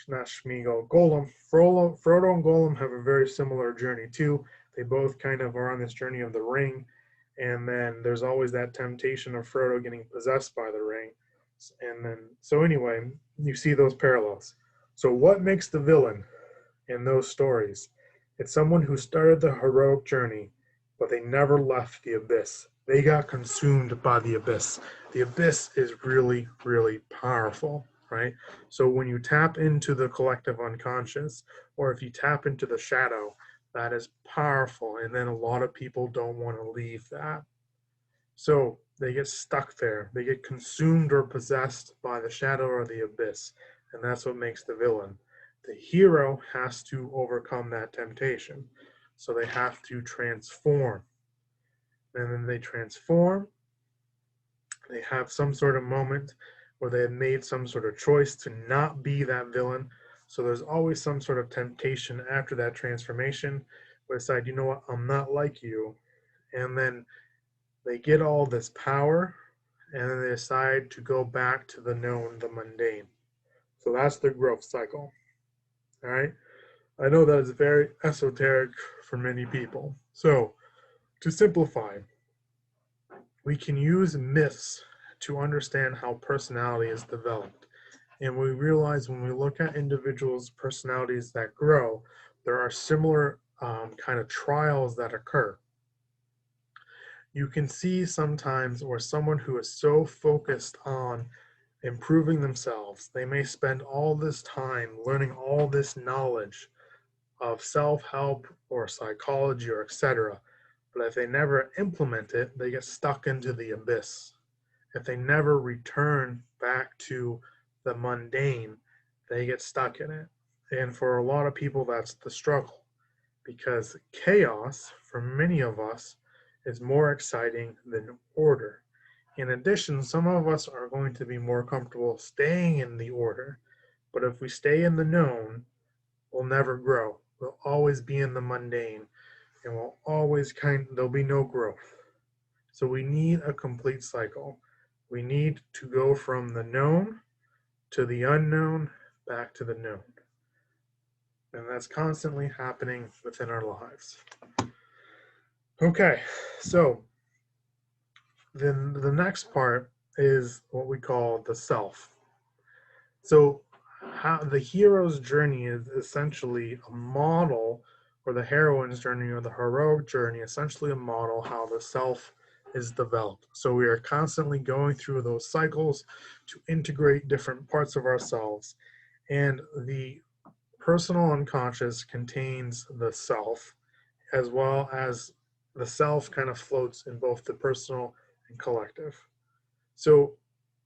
not Schmiegel, Golem. Frodo and Golem have a very similar journey too. They both kind of are on this journey of the ring, and then there's always that temptation of Frodo getting possessed by the ring. And then, so anyway, you see those parallels. So, what makes the villain in those stories? It's someone who started the heroic journey, but they never left the abyss. They got consumed by the abyss. The abyss is really, really powerful, right? So when you tap into the collective unconscious, or if you tap into the shadow, that is powerful. And then a lot of people don't want to leave that. So they get stuck there. They get consumed or possessed by the shadow or the abyss. And that's what makes the villain. The hero has to overcome that temptation. So they have to transform. And then they transform. They have some sort of moment where they have made some sort of choice to not be that villain. So there's always some sort of temptation after that transformation where they decide, you know what, I'm not like you. And then they get all this power and then they decide to go back to the known, the mundane. So that's the growth cycle. All right. I know that is very esoteric for many people. So to simplify, we can use myths to understand how personality is developed. And we realize when we look at individuals' personalities that grow, there are similar kind of trials that occur. You can see sometimes where someone who is so focused on improving themselves, they may spend all this time learning all this knowledge of self-help or psychology or etc. But if they never implement it, they get stuck into the abyss. If they never return back to the mundane, they get stuck in it. And for a lot of people, that's the struggle because chaos, for many of us, is more exciting than order. In addition, some of us are going to be more comfortable staying in the order, but if we stay in the known, we'll never grow. We'll always be in the mundane, and we'll always there'll be no growth. So we need a complete cycle. We need to go from the known to the unknown back to the known. And that's constantly happening within our lives. Okay, so then the next part is what we call the self. So how the hero's journey is essentially a model, or the heroine's journey or the heroic journey, essentially a model how the self is developed. So we are constantly going through those cycles to integrate different parts of ourselves. And the personal unconscious contains the self, as well as the self kind of floats in both the personal and collective. So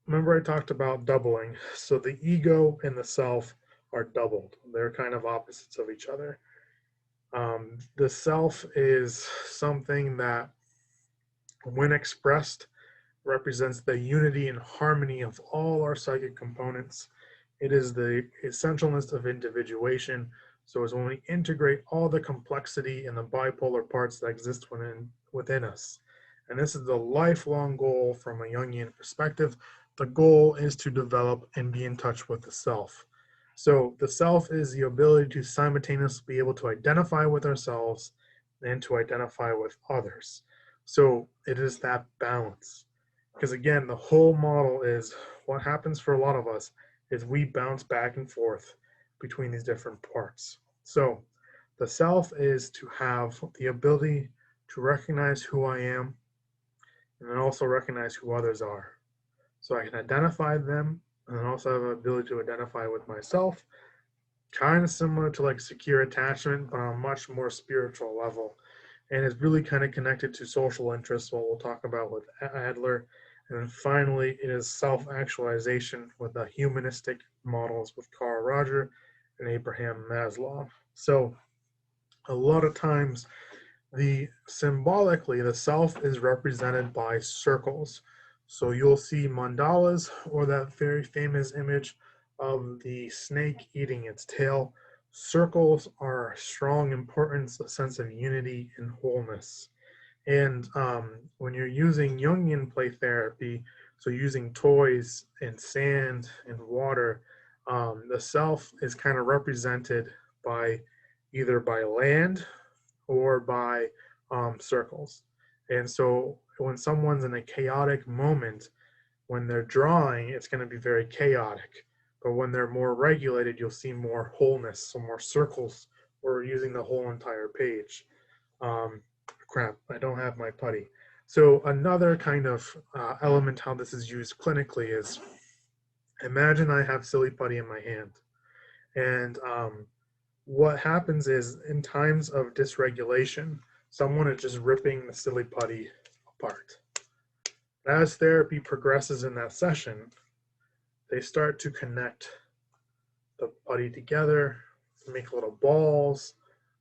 remember I talked about doubling. So the ego and the self are doubled. They're kind of opposites of each other. The self is something that, when expressed, represents the unity and harmony of all our psychic components. It is the essentialness of individuation. So it's when we integrate all the complexity and the bipolar parts that exist within us. And this is the lifelong goal from a Jungian perspective. The goal is to develop and be in touch with the self. So the self is the ability to simultaneously be able to identify with ourselves and to identify with others. So it is that balance. Because again, the whole model is what happens for a lot of us is we bounce back and forth between these different parts. So the self is to have the ability to recognize who I am and then also recognize who others are. So I can identify them and then also have the ability to identify with myself, kind of similar to like secure attachment, but on a much more spiritual level. And it's really kind of connected to social interests, what we'll talk about with Adler. And then finally, it is self-actualization with the humanistic models with Carl Roger and Abraham Maslow. So a lot of times, symbolically, the self is represented by circles. So you'll see mandalas or that very famous image of the snake eating its tail. Circles are a strong importance, a sense of unity and wholeness. And when you're using Jungian play therapy, so using toys and sand and water, the self is kind of represented by either by land or by circles. And so when someone's in a chaotic moment, when they're drawing, it's going to be very chaotic. But when they're more regulated, you'll see more wholeness, so more circles, or using the whole entire page. Um, Crap, I don't have my putty. So another kind of element how this is used clinically is, imagine I have silly putty in my hand. And what happens is in times of dysregulation, someone is just ripping the silly putty apart. As therapy progresses in that session, they start to connect the putty together, make little balls,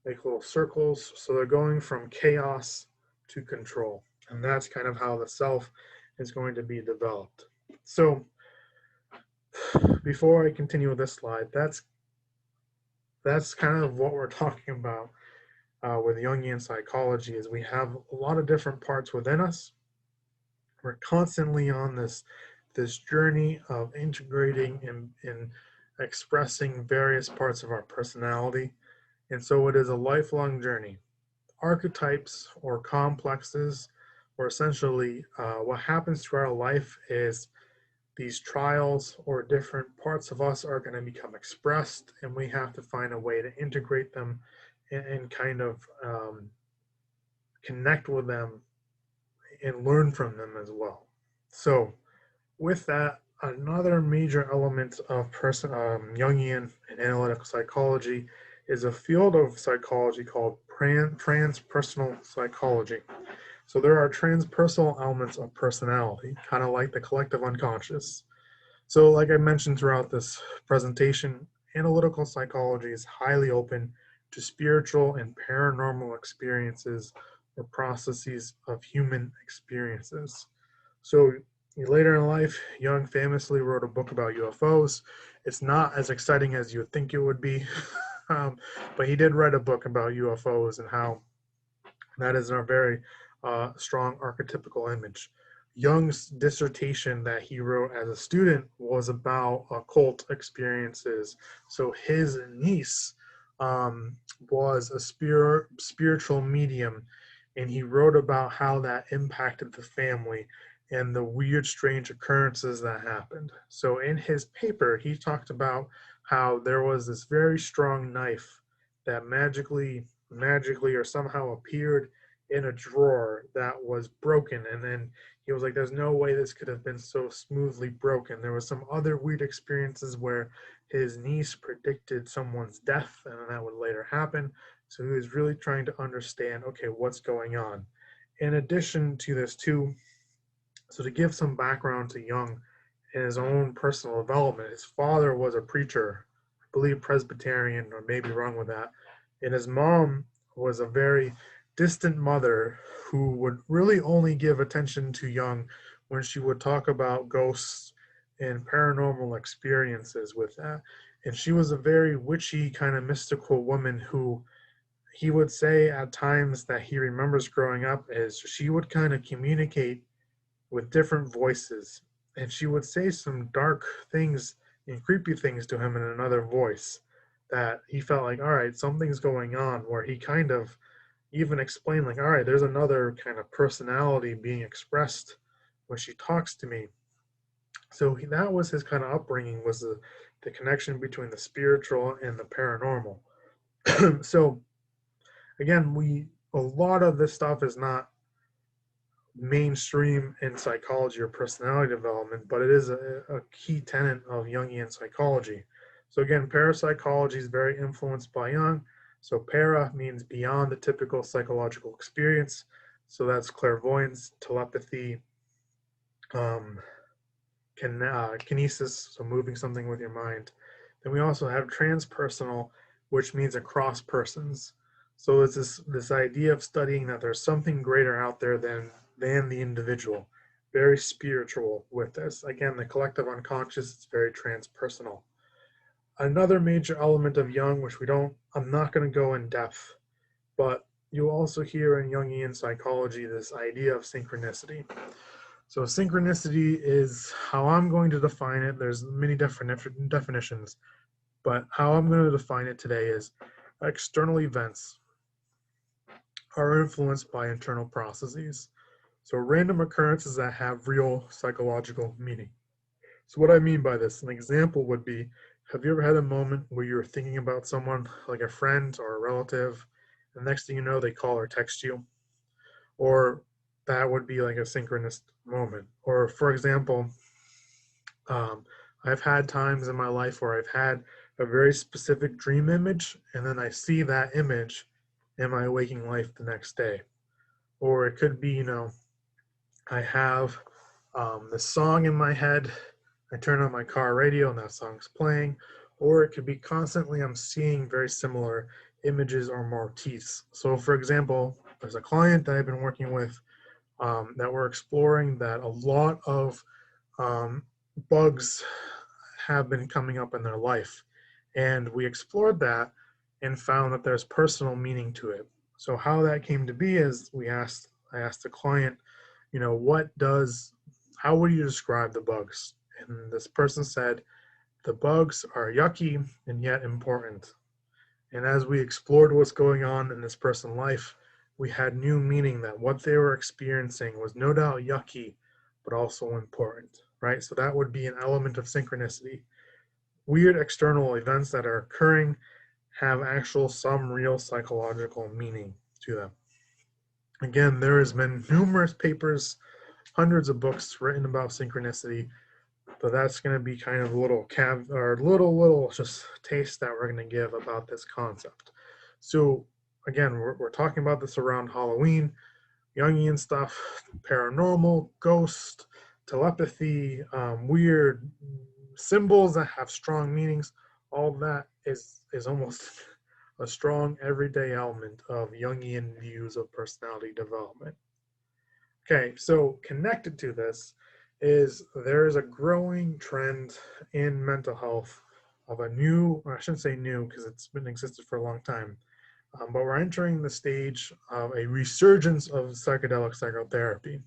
make little circles. So they're going from chaos to control. And that's kind of how the self is going to be developed. So before I continue with this slide, that's kind of what we're talking about with Jungian psychology is we have a lot of different parts within us. We're constantly on this journey of integrating and expressing various parts of our personality. And so it is a lifelong journey. Archetypes or complexes, or essentially what happens to our life is these trials or different parts of us are going to become expressed, and we have to find a way to integrate them and kind of connect with them and learn from them as well. So, with that, another major element of Jungian and analytical psychology is a field of psychology called transpersonal psychology. So there are transpersonal elements of personality, kind of like the collective unconscious. So, like I mentioned throughout this presentation, analytical psychology is highly open to spiritual and paranormal experiences or processes of human experiences. So, later in life, Jung famously wrote a book about UFOs. It's not as exciting as you would think it would be, but he did write a book about UFOs and how that is a very strong archetypical image. Jung's dissertation that he wrote as a student was about occult experiences. So his niece was a spiritual medium, and he wrote about how that impacted the family and the weird, strange occurrences that happened. So in his paper, he talked about how there was this very strong knife that magically or somehow appeared in a drawer that was broken, and then he was like, there's no way this could have been so smoothly broken. There was some other weird experiences where his niece predicted someone's death, and that would later happen. So he was really trying to understand, okay, what's going on. In addition to this too, so to give some background to Jung in his own personal development, his father was a preacher, I believe Presbyterian, or maybe wrong with that, and his mom was a very distant mother who would really only give attention to Jung when she would talk about ghosts and paranormal experiences with that. And she was a very witchy, kind of mystical woman who he would say at times that he remembers growing up is she would kind of communicate with different voices, and she would say some dark things and creepy things to him in another voice that he felt like, all right, something's going on, where he kind of even explained like, all right, there's another kind of personality being expressed when she talks to me. So that was his kind of upbringing, was the connection between the spiritual and the paranormal. So again, a lot of this stuff is not mainstream in psychology or personality development, but it is a key tenet of Jungian psychology. So again, parapsychology is very influenced by Jung. So para means beyond the typical psychological experience. So that's clairvoyance, telepathy, kinesis, so moving something with your mind. Then we also have transpersonal, which means across persons. So it's this idea of studying that there's something greater out there than the individual. Very spiritual with this. Again, the collective unconscious is very transpersonal. Another major element of Jung, which I'm not going to go in depth, but you also hear in Jungian psychology this idea of synchronicity. So synchronicity is how I'm going to define it. There's many different definitions, but how I'm going to define it today is external events are influenced by internal processes. So random occurrences that have real psychological meaning. So what I mean by this, an example would be, have you ever had a moment where you're thinking about someone, like a friend or a relative, and the next thing you know, they call or text you? Or that would be like a synchronous moment. Or for example, I've had times in my life where I've had a very specific dream image, and then I see that image in my waking life the next day. Or it could be, I have the song in my head, I turn on my car radio and that song's playing, or it could be constantly I'm seeing very similar images or motifs. So for example, there's a client that I've been working with that we're exploring that a lot of bugs have been coming up in their life. And we explored that and found that there's personal meaning to it. So how that came to be is I asked the client, how would you describe the bugs? And this person said, the bugs are yucky and yet important. And as we explored what's going on in this person's life, we had new meaning that what they were experiencing was no doubt yucky, but also important. right? So that would be an element of synchronicity. Weird external events that are occurring have actual some real psychological meaning to them. Again, there has been numerous papers, hundreds of books written about synchronicity, but that's going to be kind of a little little just taste that we're going to give about this concept. So again, we're talking about this around Halloween, Jungian stuff, paranormal, ghost, telepathy, weird symbols that have strong meanings. All that is almost a strong everyday element of Jungian views of personality development. Okay, so connected to this is there is a growing trend in mental health of a new, or I shouldn't say new because it's been existed for a long time, but we're entering the stage of a resurgence of psychedelic psychotherapy.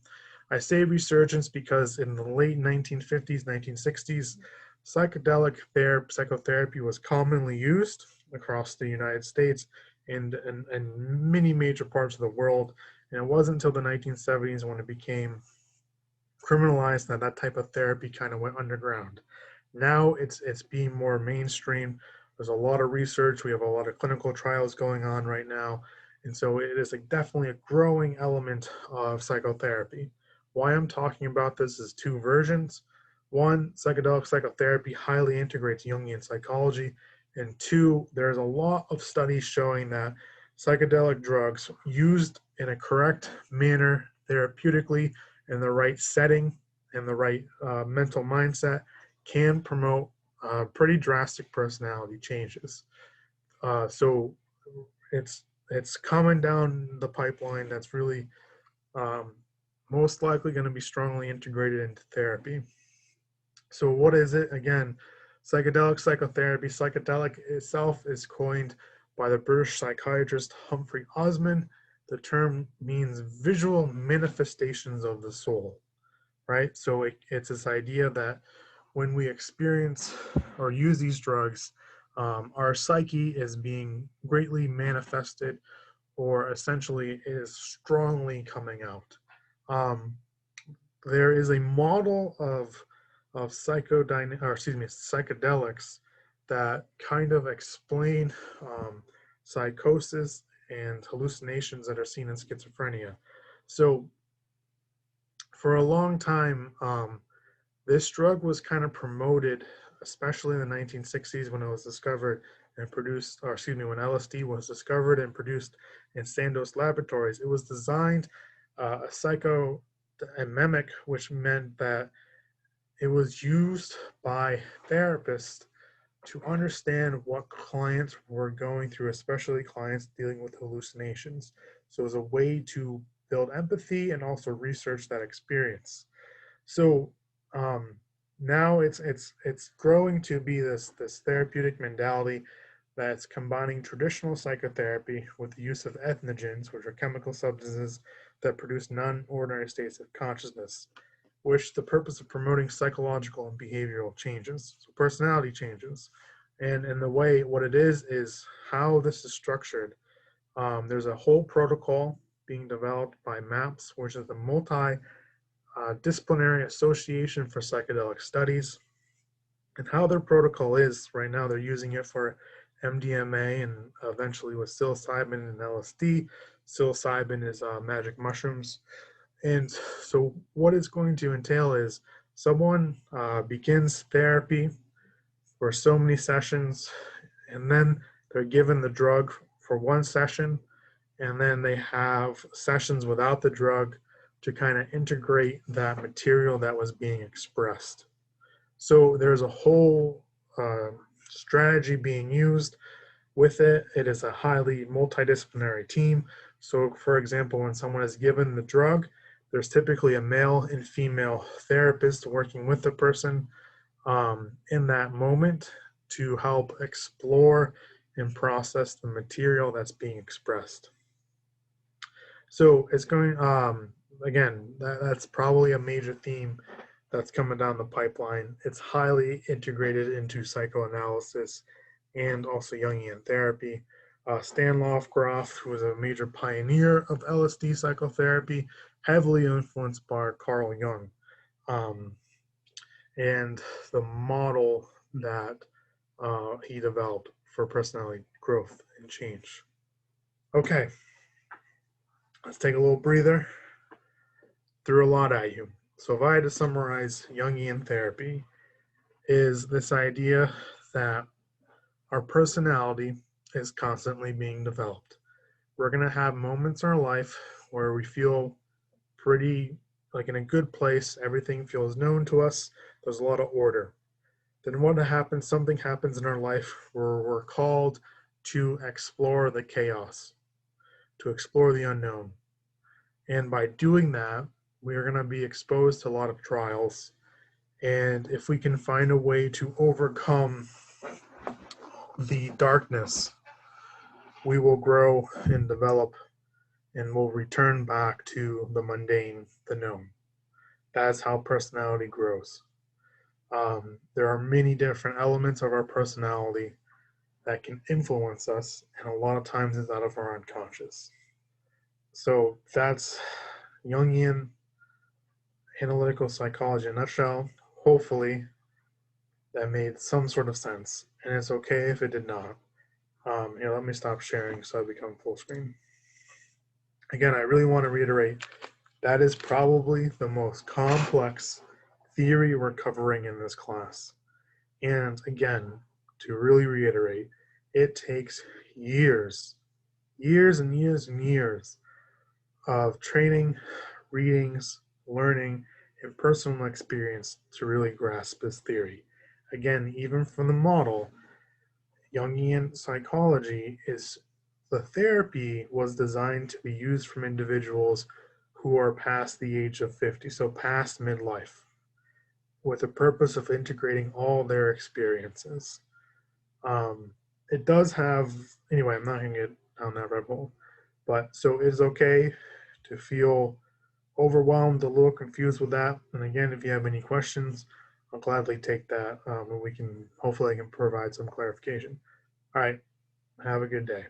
I say resurgence because in the late 1950s, 1960s, psychotherapy was commonly used across the United States and many major parts of the world. And it wasn't until the 1970s when it became criminalized that that type of therapy kind of went underground. Now it's being more mainstream. There's a lot of research. We have a lot of clinical trials going on right now. And so it is definitely a growing element of psychotherapy. Why I'm talking about this is two versions. One, psychedelic psychotherapy highly integrates Jungian psychology. And two, there's a lot of studies showing that psychedelic drugs used in a correct manner, therapeutically, in the right setting, and the right mental mindset, can promote pretty drastic personality changes. So it's coming down the pipeline that's really um, most likely going to be strongly integrated into therapy. So what is it? Again, psychedelic psychotherapy. Psychedelic itself is coined by the British psychiatrist Humphrey Osmond. The term means visual manifestations of the soul, right? So it's this idea that when we experience or use these drugs, our psyche is being greatly manifested or essentially is strongly coming out. Um, there is a model of psychedelics that kind of explain psychosis and hallucinations that are seen in schizophrenia. So for a long time, this drug was kind of promoted, especially in the 1960s when it was discovered and produced, or excuse me, when LSD was discovered and produced in Sandoz laboratories. It was designed a psychodynamic, which meant that it was used by therapists to understand what clients were going through, especially clients dealing with hallucinations. So it was a way to build empathy and also research that experience. So um, now it's growing to be this therapeutic modality that's combining traditional psychotherapy with the use of entheogens, which are chemical substances that produce non-ordinary states of consciousness, which the purpose of promoting psychological and behavioral changes, so personality changes. And in the way, what it is how this is structured. There's a whole protocol being developed by MAPS, which is the Disciplinary Association for Psychedelic Studies. And how their protocol is right now, they're using it for MDMA and eventually with psilocybin and LSD. Psilocybin is magic mushrooms. And so, what it's going to entail is someone begins therapy for so many sessions, and then they're given the drug for one session, and then they have sessions without the drug to kind of integrate that material that was being expressed. So there's a whole strategy being used with it. It is a highly multidisciplinary team. So, for example, when someone is given the drug, there's typically a male and female therapist working with the person in that moment to help explore and process the material that's being expressed. So it's going, again, that's probably a major theme that's coming down the pipeline. It's highly integrated into psychoanalysis and also Jungian therapy. Stan Lofgroff, who was a major pioneer of LSD psychotherapy, heavily influenced by Carl Jung. Um, and the model that he developed for personality growth and change. Okay, let's take a little breather. Threw a lot at you. So if I had to summarize Jungian therapy, is this idea that our personality is constantly being developed. We're going to have moments in our life where we feel pretty like in a good place, everything feels known to us, there's a lot of order. Then what happens, something happens in our life where we're called to explore the chaos, to explore the unknown. And by doing that, we're going to be exposed to a lot of trials. And if we can find a way to overcome the darkness, we will grow and develop and will return back to the mundane, the known. That's how personality grows. There are many different elements of our personality that can influence us, and a lot of times it's out of our unconscious. So that's Jungian analytical psychology in a nutshell. Hopefully, that made some sort of sense, and it's okay if it did not. Here, let me stop sharing so I become full screen. Again, I really want to reiterate that is probably the most complex theory we're covering in this class. And again, to really reiterate, it takes years, years and years and years of training, readings, learning, and personal experience to really grasp this theory. Again, even from the model, Jungian psychology is the therapy was designed to be used from individuals who are past the age of 50, so past midlife, with the purpose of integrating all their experiences. Um, it does have, anyway, I'm not going to get down that rabbit hole, but so it's okay to feel overwhelmed, a little confused with that. And again, if you have any questions, I'll gladly take that and we can, hopefully, I can provide some clarification. All right, have a good day.